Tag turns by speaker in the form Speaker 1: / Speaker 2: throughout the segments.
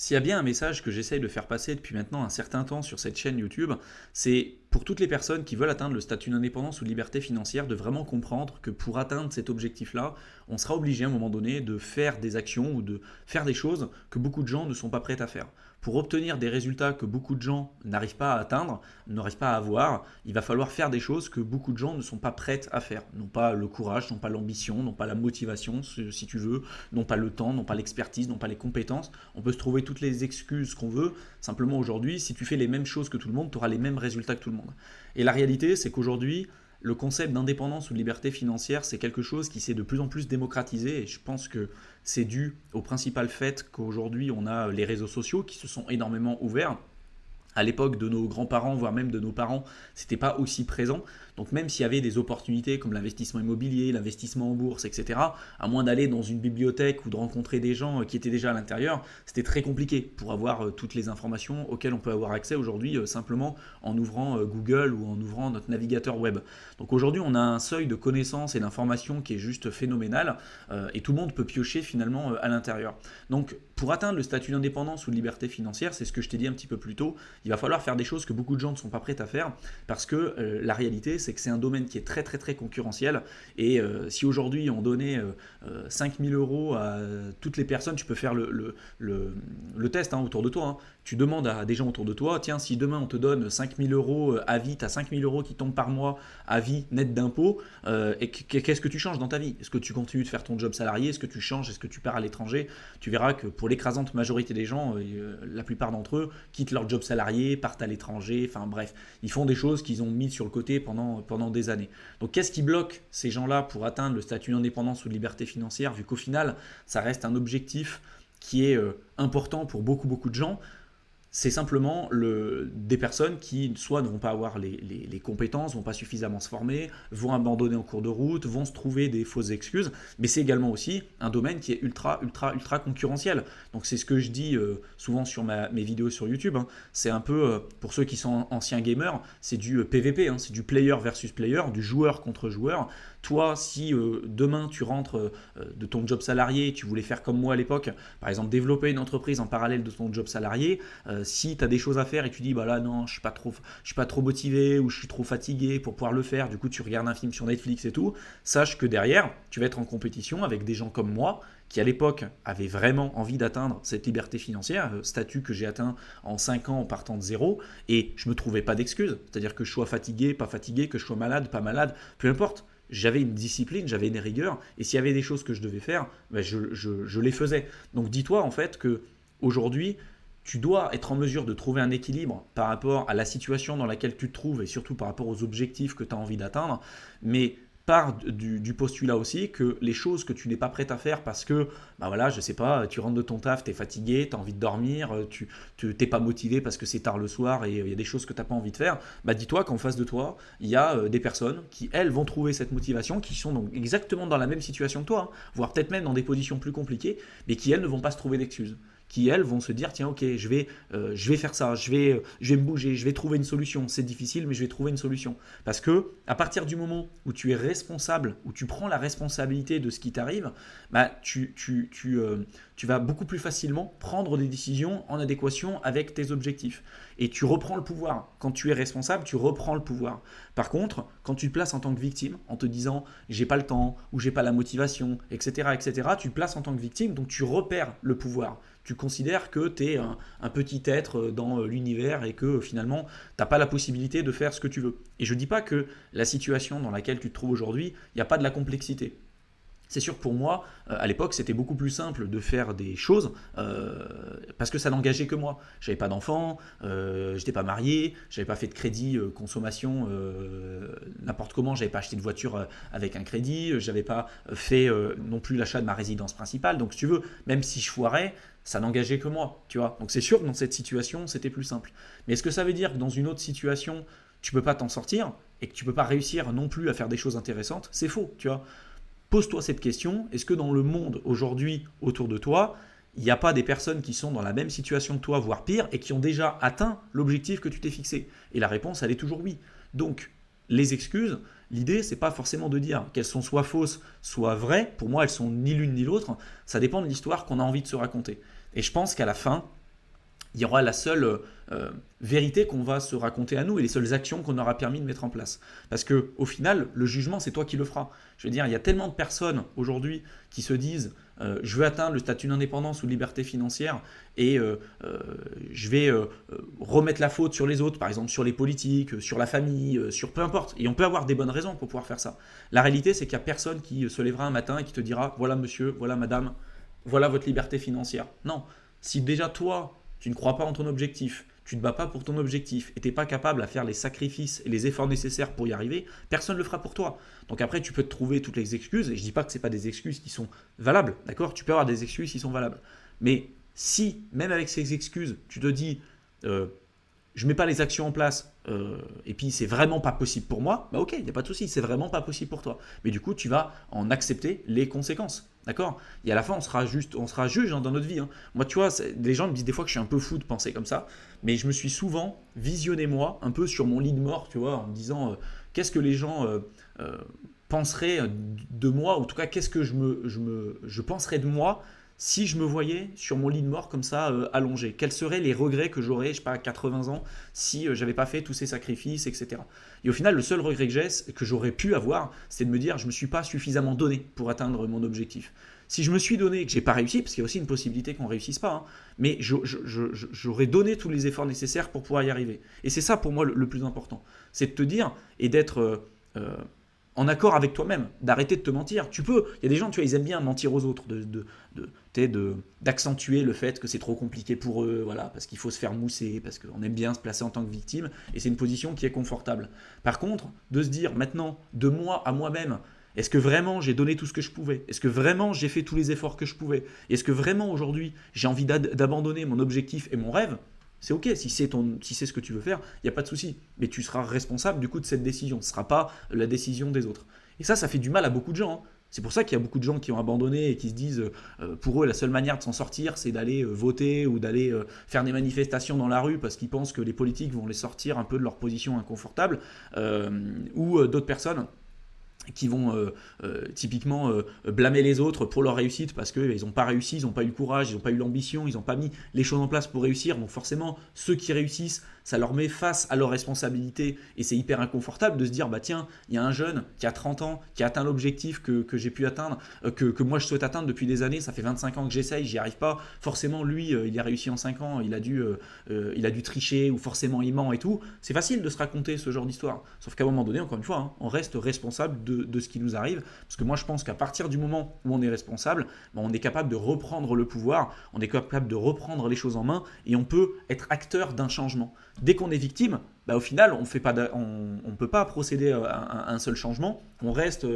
Speaker 1: S'il y a bien un message que j'essaye de faire passer depuis maintenant un certain temps sur cette chaîne YouTube, c'est pour toutes les personnes qui veulent atteindre le statut d'indépendance ou de liberté financière de vraiment comprendre que pour atteindre cet objectif-là, on sera obligé à un moment donné de faire des actions ou de faire des choses que beaucoup de gens ne sont pas prêts à faire. Pour obtenir des résultats que beaucoup de gens n'arrivent pas à atteindre, n'arrivent pas à avoir, il va falloir faire des choses que beaucoup de gens ne sont pas prêts à faire. N'ont pas le courage, n'ont pas l'ambition, n'ont pas la motivation, si tu veux, n'ont pas le temps, n'ont pas l'expertise, n'ont pas les compétences. On peut se trouver toutes les excuses qu'on veut. Simplement aujourd'hui, si tu fais les mêmes choses que tout le monde, tu auras les mêmes résultats que tout le monde. Et la réalité, c'est qu'aujourd'hui, le concept d'indépendance ou de liberté financière, c'est quelque chose qui s'est de plus en plus démocratisé et je pense que c'est dû au principal fait qu'aujourd'hui on a les réseaux sociaux qui se sont énormément ouverts. À l'époque de nos grands-parents, voire même de nos parents, c'était pas aussi présent. Donc même s'il y avait des opportunités comme l'investissement immobilier, l'investissement en bourse, etc., à moins d'aller dans une bibliothèque ou de rencontrer des gens qui étaient déjà à l'intérieur, c'était très compliqué pour avoir toutes les informations auxquelles on peut avoir accès aujourd'hui simplement en ouvrant Google ou en ouvrant notre navigateur web. Donc aujourd'hui, on a un seuil de connaissances et d'informations qui est juste phénoménal et tout le monde peut piocher finalement à l'intérieur. Donc pour atteindre le statut d'indépendance ou de liberté financière, c'est ce que je t'ai dit un petit peu plus tôt, il va falloir faire des choses que beaucoup de gens ne sont pas prêts à faire parce que la réalité, c'est que c'est un domaine qui est très très très concurrentiel et si aujourd'hui on donnait 5 000 euros à toutes les personnes, tu peux faire le test autour de toi, hein. Tu demandes à des gens autour de toi, tiens, si demain on te donne 5 000 euros à vie, tu as 5 000 euros qui tombent par mois à vie net d'impôts, et qu'est-ce que tu changes dans ta vie? Est-ce que tu continues de faire ton job salarié? Est-ce que tu changes? Est-ce que tu pars à l'étranger? Tu verras que pour l'écrasante majorité des gens, la plupart d'entre eux quittent leur job salarié, partent à l'étranger, enfin bref, ils font des choses qu'ils ont mis sur le côté pendant des années. Donc qu'est-ce qui bloque ces gens-là pour atteindre le statut d'indépendance ou de liberté financière, vu qu'au final, ça reste un objectif qui est important pour beaucoup de gens? C'est simplement des personnes qui soit ne vont pas avoir les compétences, ne vont pas suffisamment se former, vont abandonner en cours de route, vont se trouver des fausses excuses, mais c'est également aussi un domaine qui est ultra concurrentiel. Donc c'est ce que je dis souvent sur mes vidéos sur YouTube, hein. C'est un peu, pour ceux qui sont anciens gamers, c'est du PVP, hein. C'est du player versus player, du joueur contre joueur. Toi, si demain tu rentres de ton job salarié, tu voulais faire comme moi à l'époque, par exemple développer une entreprise en parallèle de ton job salarié, si tu as des choses à faire et tu dis bah là non, je suis pas trop motivé ou je suis trop fatigué pour pouvoir le faire, du coup tu regardes un film sur Netflix et tout, sache que derrière, tu vas être en compétition avec des gens comme moi qui à l'époque avaient vraiment envie d'atteindre cette liberté financière, statut que j'ai atteint en 5 ans en partant de zéro, et je me trouvais pas d'excuses, c'est-à-dire que je sois fatigué, pas fatigué, que je sois malade, pas malade, peu importe. J'avais une discipline, j'avais une rigueur, et s'il y avait des choses que je devais faire, ben je les faisais. Donc dis-toi en fait que aujourd'hui, tu dois être en mesure de trouver un équilibre par rapport à la situation dans laquelle tu te trouves et surtout par rapport aux objectifs que tu as envie d'atteindre, mais part du postulat aussi que les choses que tu n'es pas prêt à faire parce que, bah voilà, je sais pas, tu rentres de ton taf, tu es fatigué, tu as envie de dormir, tu t'es pas motivé parce que c'est tard le soir et il y a des choses que tu n'as pas envie de faire, bah dis-toi qu'en face de toi, il y a des personnes qui, elles, vont trouver cette motivation, qui sont donc exactement dans la même situation que toi, hein, voire peut-être même dans des positions plus compliquées, mais qui, elles, ne vont pas se trouver d'excuses, qui elles vont se dire tiens ok je vais faire ça, je vais me bouger, je vais trouver une solution, c'est difficile mais je vais trouver une solution parce que à partir du moment où tu es responsable, où tu prends la responsabilité de ce qui t'arrive, bah tu vas beaucoup plus facilement prendre des décisions en adéquation avec tes objectifs et tu reprends le pouvoir. Quand tu es responsable, tu reprends le pouvoir. Par contre, quand tu te places en tant que victime en te disant j'ai pas le temps ou j'ai pas la motivation, etc., tu te places en tant que victime, donc tu repères le pouvoir. Tu considères que tu es un petit être dans l'univers et que finalement, tu n'as pas la possibilité de faire ce que tu veux. Et je ne dis pas que la situation dans laquelle tu te trouves aujourd'hui, il n'y a pas de la complexité. C'est sûr que pour moi, à l'époque, c'était beaucoup plus simple de faire des choses parce que ça n'engageait que moi. J'avais pas d'enfant, j'étais pas marié, j'avais pas fait de crédit consommation n'importe comment, j'avais pas acheté de voiture avec un crédit, j'avais pas fait non plus l'achat de ma résidence principale. Donc si tu veux, même si je foirais, ça n'engageait que moi, tu vois. Donc c'est sûr que dans cette situation, c'était plus simple. Mais est-ce que ça veut dire que dans une autre situation, tu peux pas t'en sortir et que tu peux pas réussir non plus à faire des choses intéressantes? C'est faux, tu vois. Pose-toi cette question, est-ce que dans le monde aujourd'hui autour de toi, il n'y a pas des personnes qui sont dans la même situation que toi, voire pire, et qui ont déjà atteint l'objectif que tu t'es fixé? Et la réponse, elle est toujours oui. Donc, les excuses, l'idée, c'est pas forcément de dire qu'elles sont soit fausses, soit vraies. Pour moi, elles sont ni l'une ni l'autre. Ça dépend de l'histoire qu'on a envie de se raconter. Et je pense qu'à la fin, il y aura la seule vérité qu'on va se raconter à nous et les seules actions qu'on aura permis de mettre en place. Parce que au final, le jugement, c'est toi qui le feras. Je veux dire, il y a tellement de personnes aujourd'hui qui se disent je veux atteindre le statut d'indépendance ou de liberté financière et je vais remettre la faute sur les autres, par exemple sur les politiques, sur la famille, sur peu importe. Et on peut avoir des bonnes raisons pour pouvoir faire ça. La réalité, c'est qu'il n'y a personne qui se lèvera un matin et qui te dira voilà monsieur, voilà madame, voilà votre liberté financière. Non, si déjà toi, tu ne crois pas en ton objectif, tu ne te bats pas pour ton objectif et tu n'es pas capable à faire les sacrifices et les efforts nécessaires pour y arriver, personne ne le fera pour toi. Donc après, tu peux te trouver toutes les excuses, et je ne dis pas que ce pas des excuses qui sont valables, d'accord. Tu peux avoir des excuses qui sont valables. Mais si, même avec ces excuses, tu te dis je ne mets pas les actions en place et puis c'est vraiment pas possible pour moi, bah ok, il n'y a pas de souci, c'est vraiment pas possible pour toi. Mais du coup, tu vas en accepter les conséquences. D'accord. Et à la fin, on sera juge dans notre vie. Hein. Moi, tu vois, les gens me disent des fois que je suis un peu fou de penser comme ça, mais je me suis souvent visionné moi, un peu sur mon lit de mort, tu vois, en me disant qu'est-ce que les gens penseraient de moi, ou en tout cas, qu'est-ce que je penserais de moi si je me voyais sur mon lit de mort comme ça, allongé. Quels seraient les regrets que j'aurais, je sais pas, à 80 ans, si j'avais pas fait tous ces sacrifices, etc. Et au final, le seul regret que j'aurais pu avoir, c'est de me dire, je ne me suis pas suffisamment donné pour atteindre mon objectif. Si je me suis donné et que j'ai pas réussi, parce qu'il y a aussi une possibilité qu'on ne réussisse pas, hein, mais j'aurais donné tous les efforts nécessaires pour pouvoir y arriver. Et c'est ça pour moi le plus important. C'est de te dire et d'être en accord avec toi-même, d'arrêter de te mentir. Tu peux, il y a des gens, tu vois, ils aiment bien mentir aux autres, d'accentuer le fait que c'est trop compliqué pour eux, voilà, parce qu'il faut se faire mousser, parce qu'on aime bien se placer en tant que victime, et c'est une position qui est confortable. Par contre, de se dire maintenant, de moi à moi-même, est-ce que vraiment j'ai donné tout ce que je pouvais? Est-ce que vraiment j'ai fait tous les efforts que je pouvais? Est-ce que vraiment aujourd'hui j'ai envie d'abandonner mon objectif et mon rêve? C'est ok, si c'est ce que tu veux faire, il n'y a pas de souci. Mais tu seras responsable du coup de cette décision. Ce ne sera pas la décision des autres. Et ça fait du mal à beaucoup de gens. Hein. C'est pour ça qu'il y a beaucoup de gens qui ont abandonné et qui se disent, pour eux, la seule manière de s'en sortir, c'est d'aller voter ou d'aller faire des manifestations dans la rue parce qu'ils pensent que les politiques vont les sortir un peu de leur position inconfortable, ou d'autres personnes qui vont typiquement blâmer les autres pour leur réussite parce qu'ils n'ont pas réussi, ils n'ont pas eu le courage, ils n'ont pas eu l'ambition, ils n'ont pas mis les choses en place pour réussir. Donc forcément, ceux qui réussissent, ça leur met face à leurs responsabilités et c'est hyper inconfortable de se dire, bah tiens, il y a un jeune qui a 30 ans, qui a atteint l'objectif que j'ai pu atteindre, que moi je souhaite atteindre depuis des années, ça fait 25 ans que j'essaye, j'y arrive pas. Forcément, lui, il a réussi en 5 ans, il a dû tricher ou forcément il ment et tout. C'est facile de se raconter ce genre d'histoire. Sauf qu'à un moment donné, encore une fois, hein, on reste responsable de ce qui nous arrive. Parce que moi, je pense qu'à partir du moment où on est responsable, on est capable de reprendre le pouvoir, on est capable de reprendre les choses en main et on peut être acteur d'un changement. Dès qu'on est victime, au final, on ne peut pas procéder à un seul changement, on reste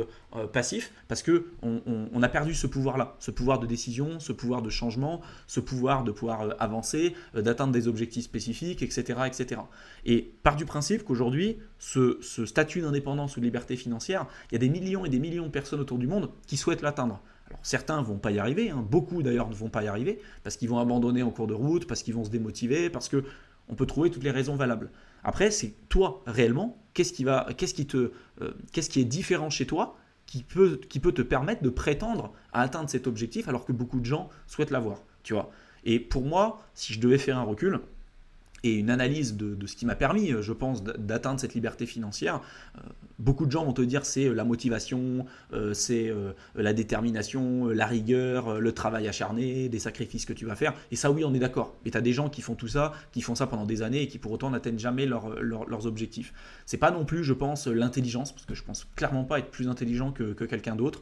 Speaker 1: passif parce qu'on a perdu ce pouvoir-là, ce pouvoir de décision, ce pouvoir de changement, ce pouvoir de pouvoir avancer, d'atteindre des objectifs spécifiques, etc., etc. Et part du principe qu'aujourd'hui, ce statut d'indépendance ou de liberté financière, il y a des millions et des millions de personnes autour du monde qui souhaitent l'atteindre. Alors certains ne vont pas y arriver, hein, beaucoup d'ailleurs ne vont pas y arriver, parce qu'ils vont abandonner en cours de route, parce qu'ils vont se démotiver, parce que on peut trouver toutes les raisons valables. Après, c'est toi réellement, qu'est-ce qui est différent chez toi qui peut te permettre de prétendre à atteindre cet objectif alors que beaucoup de gens souhaitent l'avoir, tu vois. Et pour moi, si je devais faire un recul et une analyse de ce qui m'a permis, je pense, d'atteindre cette liberté financière, beaucoup de gens vont te dire c'est la motivation, c'est la détermination, la rigueur, le travail acharné, des sacrifices que tu vas faire. Et ça, oui, on est d'accord. Mais tu as des gens qui font tout ça, qui font ça pendant des années et qui pour autant n'atteignent jamais leurs objectifs. C'est pas non plus, je pense, l'intelligence, parce que je pense clairement pas être plus intelligent que quelqu'un d'autre.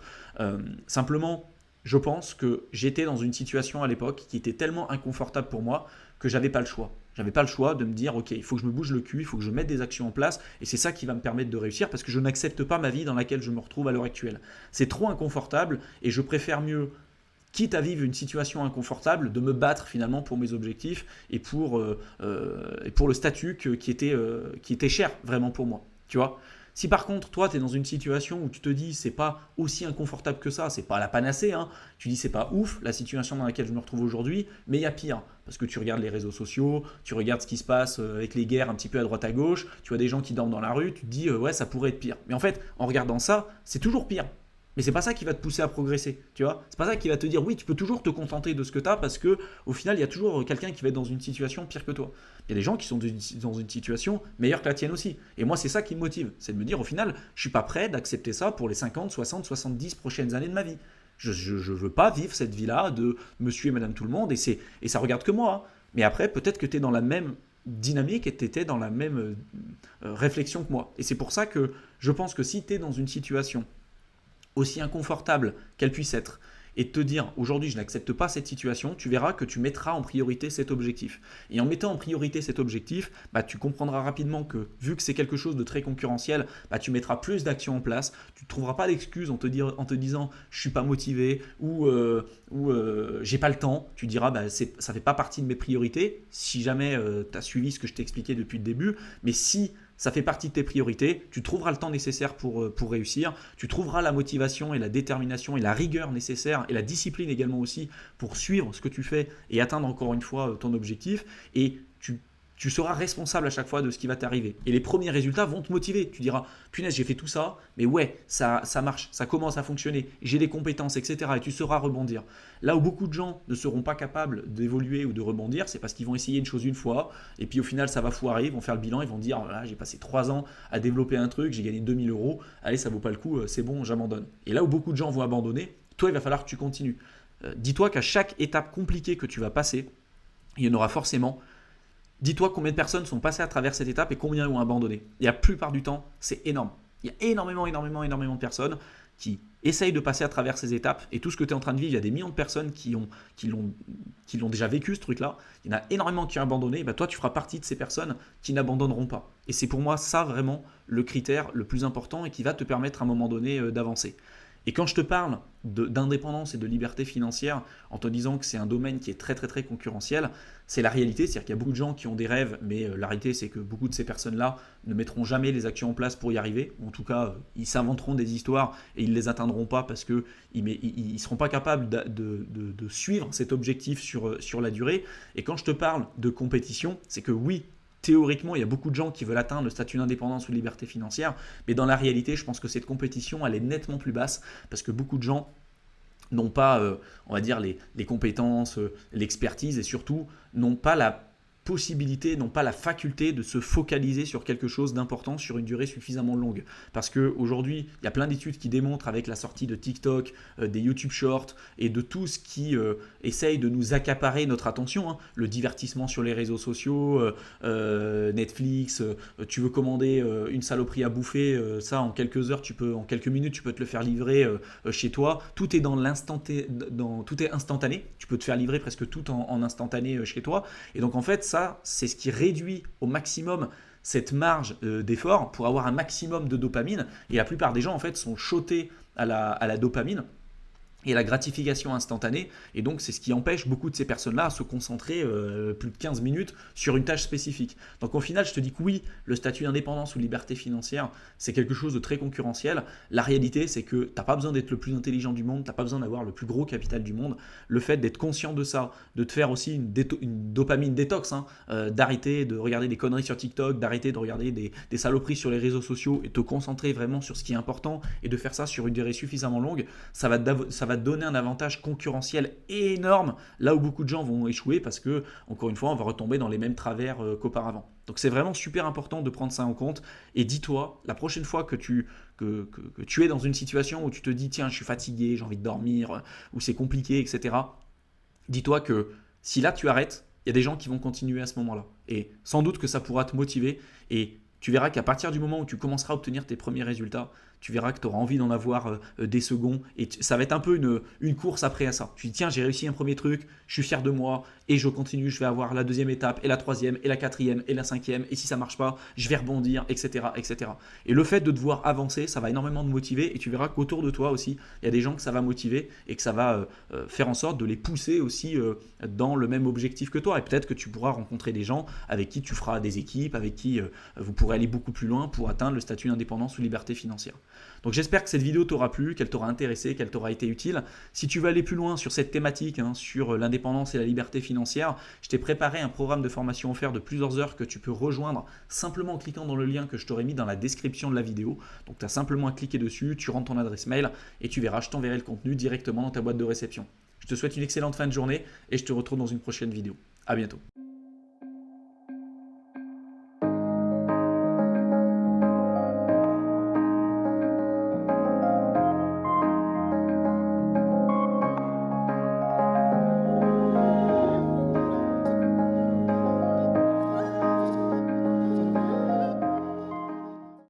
Speaker 1: Simplement, je pense que j'étais dans une situation à l'époque qui était tellement inconfortable pour moi que j'avais pas le choix. J'avais pas le choix de me dire, ok, il faut que je me bouge le cul, il faut que je mette des actions en place, et c'est ça qui va me permettre de réussir, parce que je n'accepte pas ma vie dans laquelle je me retrouve à l'heure actuelle. C'est trop inconfortable, et je préfère mieux, quitte à vivre une situation inconfortable, de me battre finalement pour mes objectifs, et pour le statut qui était cher vraiment pour moi, tu vois. Si par contre, toi, tu es dans une situation où tu te dis c'est pas aussi inconfortable que ça, c'est pas la panacée, hein, tu dis c'est pas ouf la situation dans laquelle je me retrouve aujourd'hui, mais il y a pire. Parce que tu regardes les réseaux sociaux, tu regardes ce qui se passe avec les guerres un petit peu à droite à gauche, tu vois des gens qui dorment dans la rue, tu te dis ouais, ça pourrait être pire. Mais en fait, en regardant ça, c'est toujours pire. Mais c'est pas ça qui va te pousser à progresser, tu vois. C'est pas ça qui va te dire oui, tu peux toujours te contenter de ce que tu as parce que au final, il y a toujours quelqu'un qui va être dans une situation pire que toi. Il y a des gens qui sont dans une situation meilleure que la tienne aussi. Et moi, c'est ça qui me motive, c'est de me dire au final, je suis pas prêt d'accepter ça pour les 50, 60, 70 prochaines années de ma vie. Je veux pas vivre cette vie-là de monsieur et madame tout le monde et ça regarde que moi, hein. Mais après, peut-être que tu es dans la même dynamique et tu étais dans la même réflexion que moi. Et c'est pour ça que je pense que si tu es dans une situation aussi inconfortable qu'elle puisse être, et de te dire aujourd'hui je n'accepte pas cette situation, tu verras que tu mettras en priorité cet objectif. Et en mettant en priorité cet objectif, bah, tu comprendras rapidement que vu que c'est quelque chose de très concurrentiel, bah, tu mettras plus d'actions en place, tu ne trouveras pas d'excuses en te disant je suis pas motivé ou j'ai pas le temps, tu diras bah, ça fait pas partie de mes priorités si jamais tu as suivi ce que je t'ai expliqué depuis le début, mais si ça fait partie de tes priorités, tu trouveras le temps nécessaire pour réussir, tu trouveras la motivation et la détermination et la rigueur nécessaire et la discipline également aussi pour suivre ce que tu fais et atteindre encore une fois ton objectif et tu seras responsable à chaque fois de ce qui va t'arriver. Et les premiers résultats vont te motiver. Tu diras, punaise, j'ai fait tout ça, mais ouais, ça marche, ça commence à fonctionner, j'ai des compétences, etc. Et tu sauras rebondir. Là où beaucoup de gens ne seront pas capables d'évoluer ou de rebondir, c'est parce qu'ils vont essayer une chose une fois, et puis au final, ça va foirer, ils vont faire le bilan, ils vont dire, ah, j'ai passé 3 ans à développer un truc, j'ai gagné 2000 euros, allez, ça vaut pas le coup, c'est bon, j'abandonne. Et là où beaucoup de gens vont abandonner, toi, il va falloir que tu continues. Dis-toi qu'à chaque étape compliquée que tu vas passer, il y en aura forcément. Dis-toi combien de personnes sont passées à travers cette étape et combien ont abandonné. Et la plupart du temps, c'est énorme. Il y a énormément de personnes qui essayent de passer à travers ces étapes. Et tout ce que tu es en train de vivre, il y a des millions de personnes qui l'ont déjà vécu, ce truc-là. Il y en a énormément qui ont abandonné. Et bah, toi, tu feras partie de ces personnes qui n'abandonneront pas. Et c'est pour moi ça vraiment le critère le plus important et qui va te permettre à un moment donné d'avancer. Et quand je te parle d'indépendance et de liberté financière, en te disant que c'est un domaine qui est très très très concurrentiel, c'est la réalité, c'est-à-dire qu'il y a beaucoup de gens qui ont des rêves, mais la réalité c'est que beaucoup de ces personnes-là ne mettront jamais les actions en place pour y arriver. En tout cas, ils s'inventeront des histoires et ils ne les atteindront pas parce qu'ils ne seront pas capables de suivre cet objectif sur la durée. Et quand je te parle de compétition, c'est que oui, théoriquement, il y a beaucoup de gens qui veulent atteindre le statut d'indépendance ou de liberté financière, mais dans la réalité, je pense que cette compétition, elle est nettement plus basse parce que beaucoup de gens n'ont pas, on va dire, les compétences, l'expertise et surtout n'ont pas la possibilité, n'ont pas la faculté de se focaliser sur quelque chose d'important sur une durée suffisamment longue. Parce qu'aujourd'hui, il y a plein d'études qui démontrent avec la sortie de TikTok, des YouTube Shorts et de tout ce qui essaye de nous accaparer notre attention, hein, le divertissement sur les réseaux sociaux, Netflix, tu veux commander une saloperie à bouffer, ça en quelques heures, en quelques minutes, tu peux te le faire livrer chez toi. Tout est tout est instantané. Tu peux te faire livrer presque tout en instantané chez toi. Et donc en fait, ça, c'est ce qui réduit au maximum cette marge d'effort pour avoir un maximum de dopamine. Et la plupart des gens, en fait, sont shotés à la dopamine et à la gratification instantanée. Et donc, c'est ce qui empêche beaucoup de ces personnes-là à se concentrer plus de 15 minutes sur une tâche spécifique. Donc, au final, je te dis que oui, le statut d'indépendance ou liberté financière, c'est quelque chose de très concurrentiel. La réalité, c'est que tu n'as pas besoin d'être le plus intelligent du monde, tu n'as pas besoin d'avoir le plus gros capital du monde. Le fait d'être conscient de ça, de te faire aussi une dopamine détox, hein, d'arrêter de regarder des conneries sur TikTok, d'arrêter de regarder des saloperies sur les réseaux sociaux et te concentrer vraiment sur ce qui est important et de faire ça sur une durée suffisamment longue, ça va te donner un avantage concurrentiel énorme là où beaucoup de gens vont échouer parce que, encore une fois, on va retomber dans les mêmes travers qu'auparavant. Donc c'est vraiment super important de prendre ça en compte et dis-toi, la prochaine fois que tu es dans une situation où tu te dis tiens, je suis fatigué, j'ai envie de dormir, ou c'est compliqué, etc., dis-toi que si là tu arrêtes, il y a des gens qui vont continuer à ce moment-là. Et sans doute que ça pourra te motiver et tu verras qu'à partir du moment où tu commenceras à obtenir tes premiers résultats, tu verras que tu auras envie d'en avoir des seconds et ça va être un peu une course après à ça. Tu dis tiens, j'ai réussi un premier truc, je suis fier de moi et je continue, je vais avoir la deuxième étape et la troisième et la quatrième et la cinquième et si ça marche pas, je vais rebondir, etc., etc. Et le fait de devoir avancer, ça va énormément te motiver et tu verras qu'autour de toi aussi, il y a des gens que ça va motiver et que ça va faire en sorte de les pousser aussi dans le même objectif que toi. Et peut-être que tu pourras rencontrer des gens avec qui tu feras des équipes, avec qui vous pourrez aller beaucoup plus loin pour atteindre le statut d'indépendance ou liberté financière. Donc j'espère que cette vidéo t'aura plu, qu'elle t'aura intéressé, qu'elle t'aura été utile. Si tu veux aller plus loin sur cette thématique, sur l'indépendance et la liberté financière, je t'ai préparé un programme de formation offert de plusieurs heures que tu peux rejoindre simplement en cliquant dans le lien que je t'aurai mis dans la description de la vidéo. Donc tu as simplement à cliquer dessus, tu rentres ton adresse mail et tu verras, je t'enverrai le contenu directement dans ta boîte de réception. Je te souhaite une excellente fin de journée et je te retrouve dans une prochaine vidéo. À bientôt.